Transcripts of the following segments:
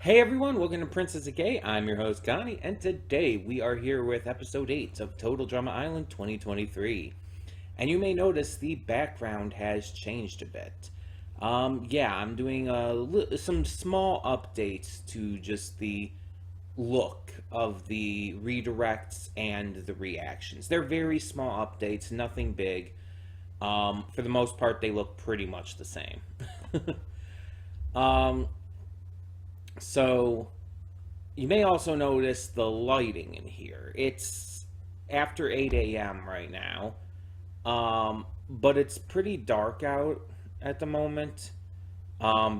Hey everyone, welcome to Princess of Gay. I'm your host Connie, and today we are here with episode 8 of Total Drama Island 2023. And you may notice the background has changed a bit. I'm doing some small updates to just the look of the redirects and the reactions. They're very small updates, nothing big. For the most part, they look pretty much the same. um, so you may also notice the lighting in here. It's after 8 a.m. right now, but it's pretty dark out at the moment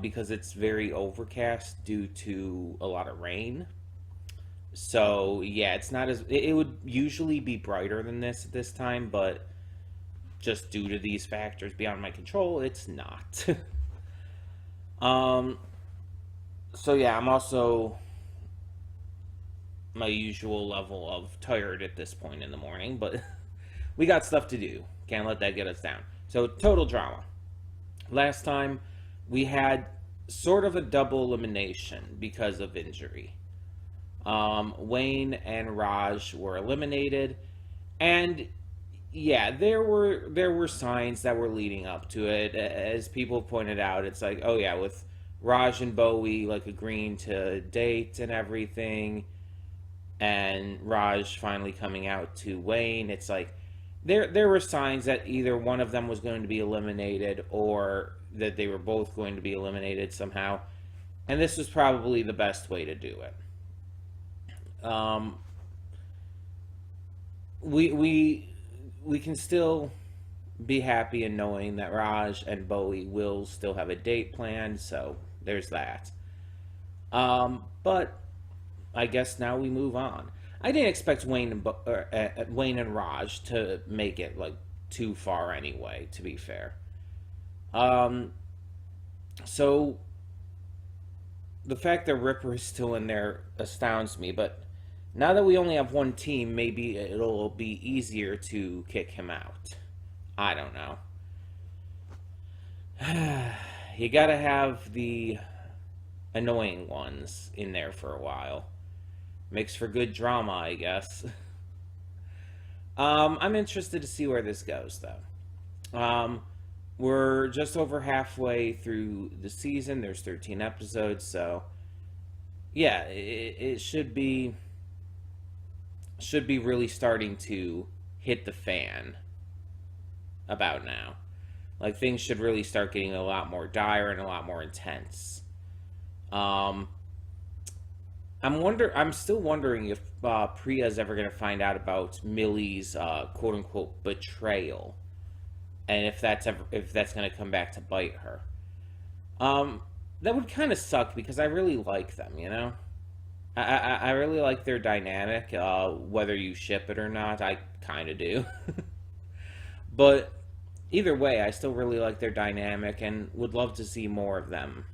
because it's very overcast due to a lot of rain. So yeah, it's not as it would usually be brighter than this at this time, but just due to these factors beyond my control, it's not. um, so yeah, I'm also my usual level of tired at this point in the morning, but we got stuff to do. Can't let that get us down. So, total drama. Last time, we had sort of a double elimination because of injury. Wayne and Raj were eliminated, and yeah, there were signs that were leading up to it. As people pointed out, it's like, oh yeah, with Raj and Bowie like agreeing to date and everything, and Raj finally coming out to Wayne, it's like there were signs that either one of them was going to be eliminated or that they were both going to be eliminated somehow. And this was probably the best way to do it. Um, we can still be happy in knowing that Raj and Bowie will still have a date planned, so there's that. But I guess now we move on. I didn't expect Wayne and Raj to make it like too far anyway. To be fair, um, so the fact that Ripper is still in there astounds me. But now that we only have one team, maybe it'll be easier to kick him out. I don't know. You gotta have the annoying ones in there for a while. Makes for good drama, I guess. I'm interested to see where this goes, though. We're just over halfway through the season. There's 13 episodes, so yeah, it should be really starting to hit the fan about now. Like things should really start getting a lot more dire and a lot more intense. Um, I'm still wondering if Priya's ever going to find out about Millie's quote unquote betrayal, and if that's going to come back to bite her. Um, that would kind of suck because I really like them. I really like their dynamic. Whether you ship it or not, I kind of do. But either way, I still really like their dynamic and would love to see more of them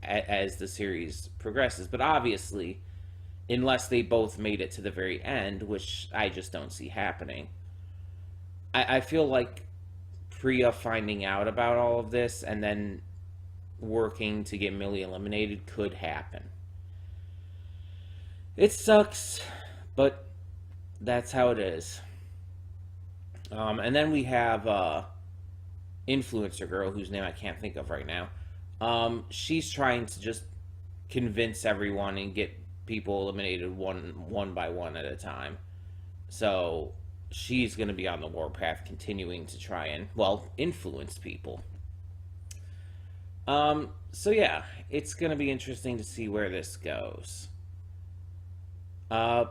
as the series progresses. But obviously, unless they both made it to the very end, which I just don't see happening, I feel like Priya finding out about all of this and then working to get Millie eliminated could happen. It sucks, but that's how it is. And then we have influencer girl whose name I can't think of right now. She's trying to just convince everyone and get people eliminated one by one at a time. So she's going to be on the warpath, continuing to try and influence people. So yeah, it's going to be interesting to see where this goes. Uh,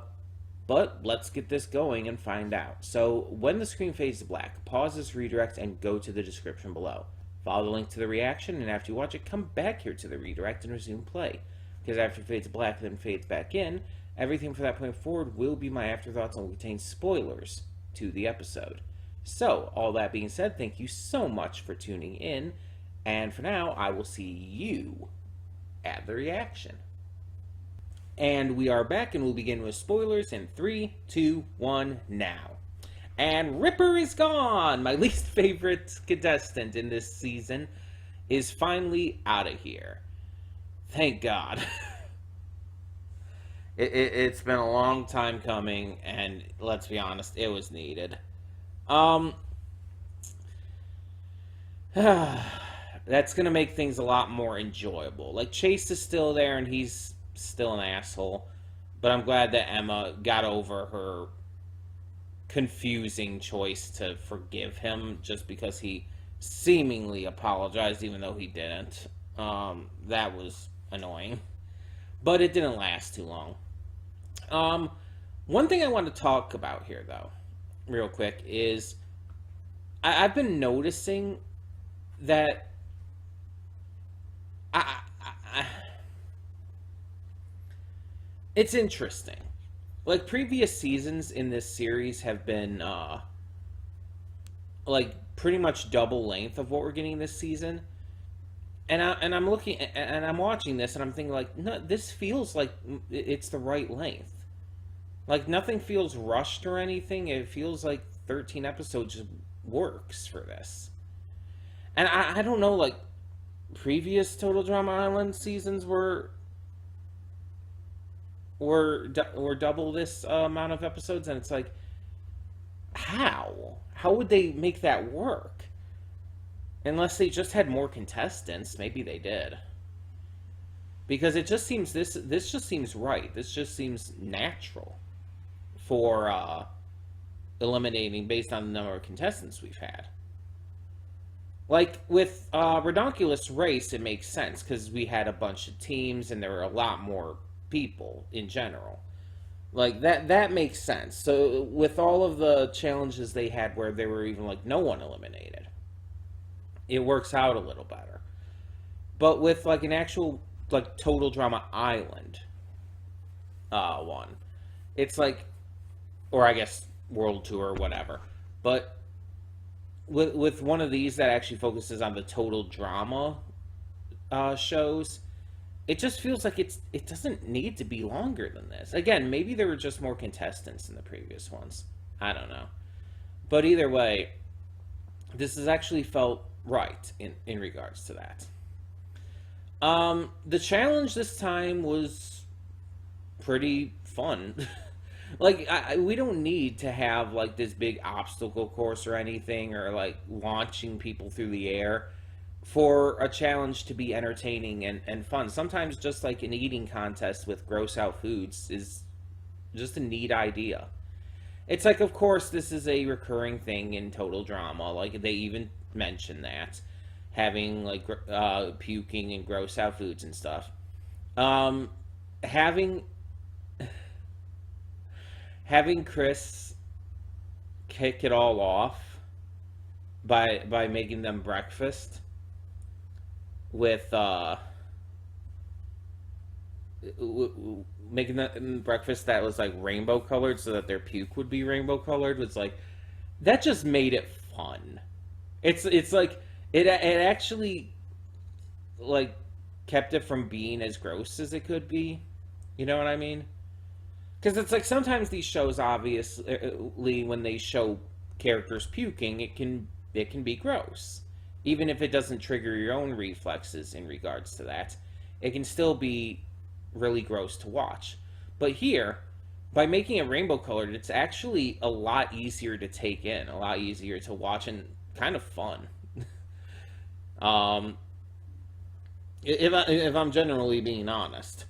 but let's get this going and find out. So when the screen fades to black, pause this redirect and go to the description below. Follow the link to the reaction, and after you watch it, come back here to the redirect and resume play. Because after it fades black then fades back in, everything from that point forward will be my afterthoughts and will contain spoilers to the episode. So, all that being said, thank you so much for tuning in, and for now, I will see you at the reaction. And we are back, and we'll begin with spoilers in 3, 2, 1, now. And Ripper is gone! My least favorite contestant in this season is finally out of here. Thank God. It's been a long time coming, and let's be honest, it was needed. Um, that's gonna make things a lot more enjoyable. Like Chase is still there, and he's still an asshole, but I'm glad that Emma got over her confusing choice to forgive him just because he seemingly apologized, even though he didn't. That was annoying, but it didn't last too long. Um, One thing I want to talk about here, though, real quick, is I've been noticing that I, I it's interesting. Like previous seasons in this series have been like pretty much double length of what we're getting this season. And I'm looking and I'm watching this and I'm thinking like, no, this feels like it's the right length. Like nothing feels rushed or anything. It feels like 13 episodes just works for this. And I don't know, like previous Total Drama Island seasons were double this amount of episodes, and it's like, how would they make that work? Unless they just had more contestants, maybe they did. Because it just seems this just seems right. This just seems natural for eliminating based on the number of contestants we've had. Like with Redonkulous Race, it makes sense because we had a bunch of teams and there were a lot more people in general. Like that makes sense. So with all of the challenges they had where there were even like no one eliminated, it works out a little better. But with like an actual like Total Drama Island one, it's like, or I guess World Tour or whatever. But with one of these that actually focuses on the total drama shows, it just feels like it doesn't need to be longer than this. Again, maybe there were just more contestants in the previous ones. I don't know. But either way, this has actually felt right in regards to that. The challenge this time was pretty fun. Like, we don't need to have, like, this big obstacle course or anything, or, like, launching people through the air for a challenge to be entertaining and fun. Sometimes just, like, an eating contest with gross out foods is just a neat idea. It's like, of course, this is a recurring thing in Total Drama. Like, they even mention that. Having, like, puking and gross out foods and stuff. Having Chris kick it all off by making them breakfast with making them breakfast that was like rainbow colored so that their puke would be rainbow colored was like, that just made it fun. It's like it actually like kept it from being as gross as it could be. You know what I mean? Because it's like sometimes these shows, obviously, when they show characters puking, it can be gross, even if it doesn't trigger your own reflexes in regards to that. It can still be really gross to watch. But here, by making it rainbow colored, it's actually a lot easier to take in, a lot easier to watch, and kind of fun. um, if I'm generally being honest.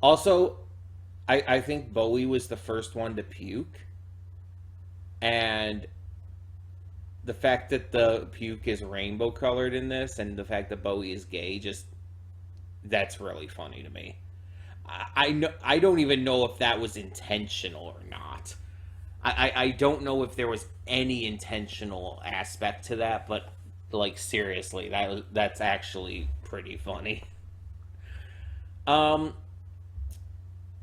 Also, I think Bowie was the first one to puke. And the fact that the puke is rainbow colored in this and the fact that Bowie is gay, just, that's really funny to me. I don't even know if that was intentional or not. I don't know if there was any intentional aspect to that, but like seriously, that's actually pretty funny. Um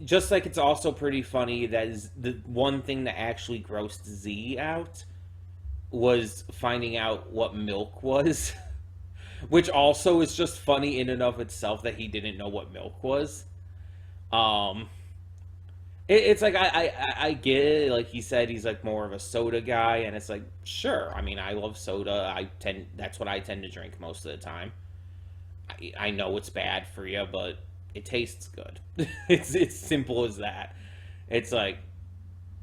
Just like it's also pretty funny that is the one thing that actually grossed Z out was finding out what milk was, which also is just funny in and of itself that he didn't know what milk was. Um, it's like I get it. Like he said, he's like more of a soda guy, and it's like sure. I mean, I love soda. That's what I tend to drink most of the time. I know it's bad for you, but it tastes good. It's simple as that. It's like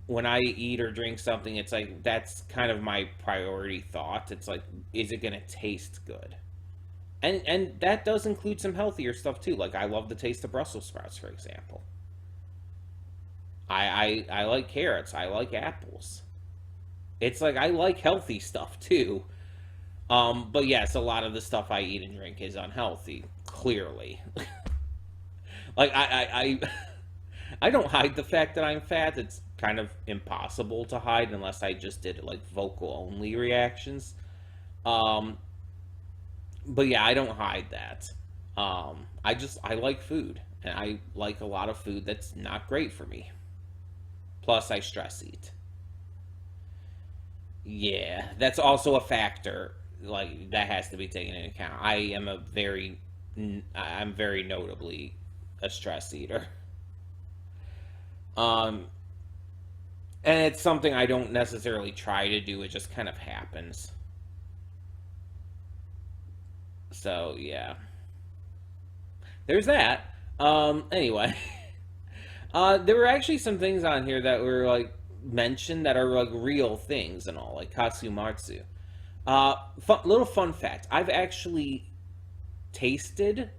when I eat or drink something, it's like that's kind of my priority thought. It's like, is it gonna taste good? And that does include some healthier stuff too. Like I love the taste of Brussels sprouts, for example. I like carrots. I like apples. It's like I like healthy stuff too. But yes, a lot of the stuff I eat and drink is unhealthy. Clearly, like I don't hide the fact that I'm fat. It's kind of impossible to hide unless I just did like vocal only reactions. Um, but yeah, I don't hide that. I like food, and I like a lot of food that's not great for me. Plus, I stress eat. Yeah, that's also a factor. Like that has to be taken into account. I'm very notably a stress eater. Um, and it's something I don't necessarily try to do. It just kind of happens. So yeah, there's that. Anyway, there were actually some things on here that were like mentioned that are like real things and all, like Katsumatsu. Little fun fact: I've actually tasted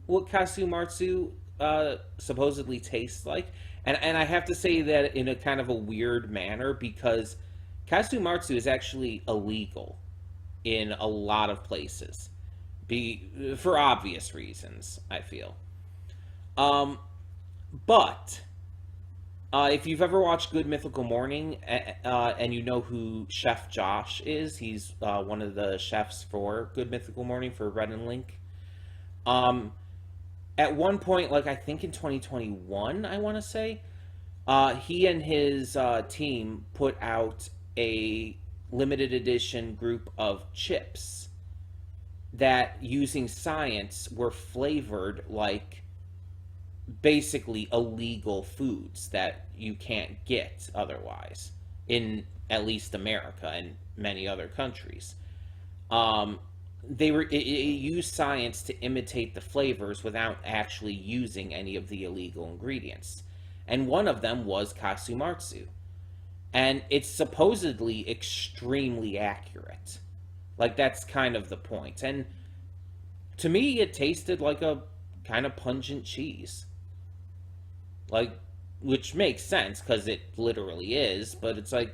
what Katsumatsu supposedly tastes like, and I have to say that in a kind of a weird manner because Katsumatsu is actually illegal in a lot of places, be for obvious reasons. I feel, um, but if you've ever watched Good Mythical Morning, and you know who Chef Josh is, he's one of the chefs for Good Mythical Morning for Red and Link. Um, at one point, like I think in 2021, I want to say, he and his team put out a limited edition group of chips that, using science, were flavored like basically illegal foods that you can't get otherwise in at least America and many other countries. Um, it used science to imitate the flavors without actually using any of the illegal ingredients, and one of them was Kasumartsu, and it's supposedly extremely accurate. Like that's kind of the point, and to me, it tasted like a kind of pungent cheese. Like, which makes sense because it literally is, but it's like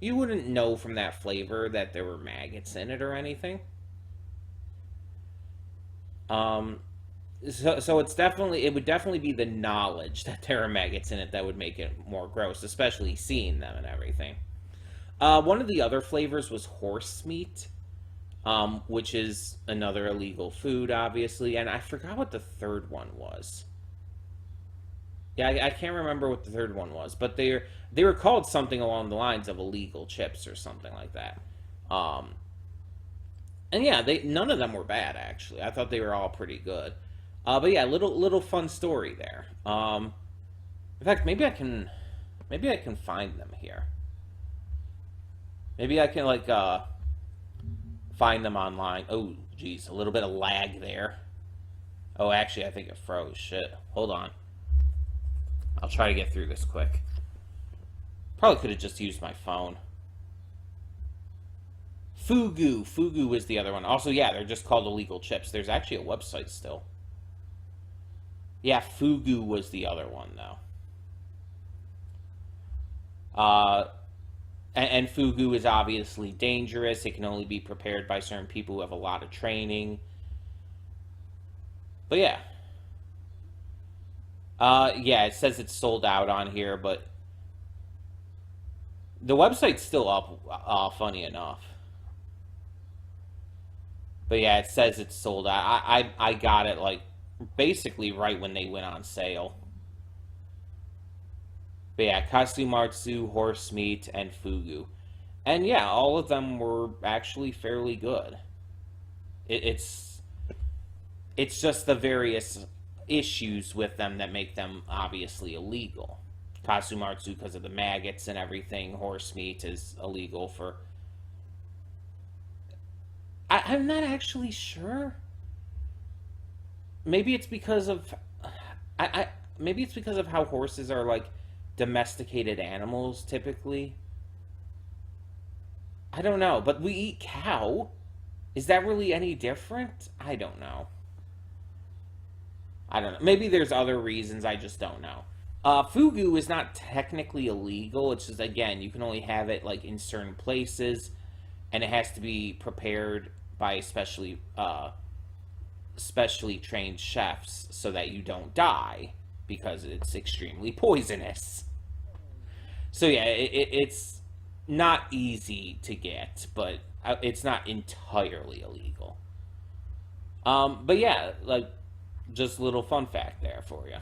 you wouldn't know from that flavor that there were maggots in it or anything. Um, so it would definitely be the knowledge that there are maggots in it that would make it more gross, especially seeing them and everything. One of the other flavors was horse meat, which is another illegal food, obviously, and I forgot what the third one was. Yeah, I can't remember what the third one was, but they were called something along the lines of illegal chips or something like that. Um, and yeah, they none of them were bad actually. I thought they were all pretty good. But yeah, little fun story there. In fact, maybe I can find them here. Maybe I can like find them online. Oh, geez, a little bit of lag there. Oh, actually, I think it froze. Shit. Hold on. I'll try to get through this quick. Probably could have just used my phone. Fugu is the other one. Also, yeah, they're just called illegal chips. There's actually a website still. Yeah, Fugu was the other one, though. Uh, and Fugu is obviously dangerous. It can only be prepared by certain people who have a lot of training. But yeah. Yeah, it says it's sold out on here, but the website's still up, funny enough. But yeah, it says it's sold out. I got it, like, basically right when they went on sale. But yeah, Kasumartsu, horse meat, and Fugu. And yeah, all of them were actually fairly good. It, it's it's just the various issues with them that make them obviously illegal. Kasumartsu because of the maggots and everything. Horse meat is illegal for. I'm not actually sure maybe it's because of maybe it's because of how horses are like domesticated animals typically. I don't know, but we eat cow. Is that really any different? I don't know. I don't know. Maybe there's other reasons. I just don't know. Fugu is not technically illegal. It's just, again, you can only have it like in certain places, and it has to be prepared by specially trained chefs so that you don't die because it's extremely poisonous. So yeah, it's not easy to get, but it's not entirely illegal. But yeah, like just a little fun fact there for you.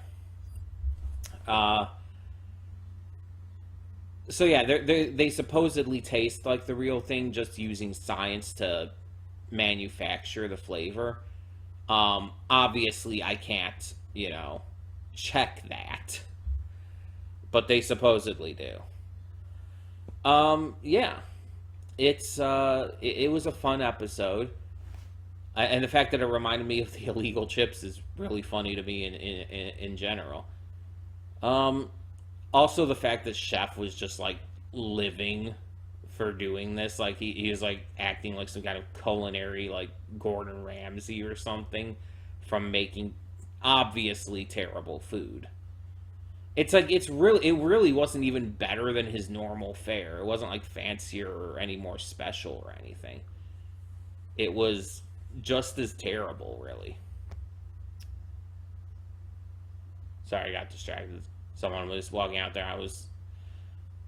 Uh, so yeah, they supposedly taste like the real thing, just using science to manufacture the flavor. Obviously, I can't, check that, but they supposedly do. Yeah, it was a fun episode, and the fact that it reminded me of the illegal chips is really funny to me in general. Um, Also, the fact that Chef was just like living for doing this, like he was like acting like some kind of culinary like Gordon Ramsay or something from making obviously terrible food. It's like it really wasn't even better than his normal fare. It wasn't like fancier or any more special or anything. It was just as terrible, really. Sorry, I got distracted. Someone was walking out there. I was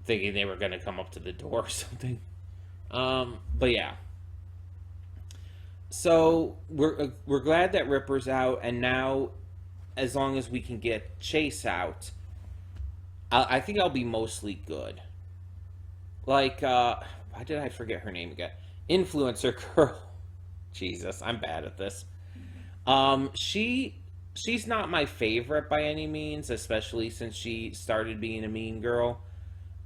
thinking they were going to come up to the door or something. But yeah. So we're glad that Ripper's out, and now, as long as we can get Chase out, I think I'll be mostly good. Like, why did I forget her name again? Influencer girl. Jesus, I'm bad at this. She's not my favorite by any means, especially since she started being a mean girl.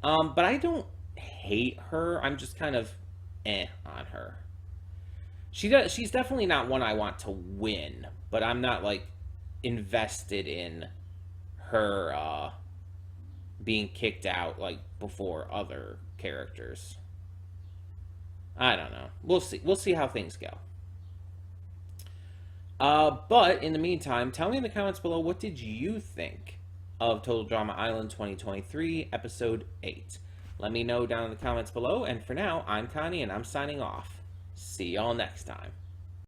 But I don't hate her. I'm just kind of on her. She's definitely not one I want to win, but I'm not like invested in her being kicked out like before other characters. I don't know. We'll see. We'll see how things go. But in the meantime, tell me in the comments below, what did you think of Total Drama Island 2023, Episode 8? Let me know down in the comments below, and for now, I'm Connie, and I'm signing off. See y'all next time.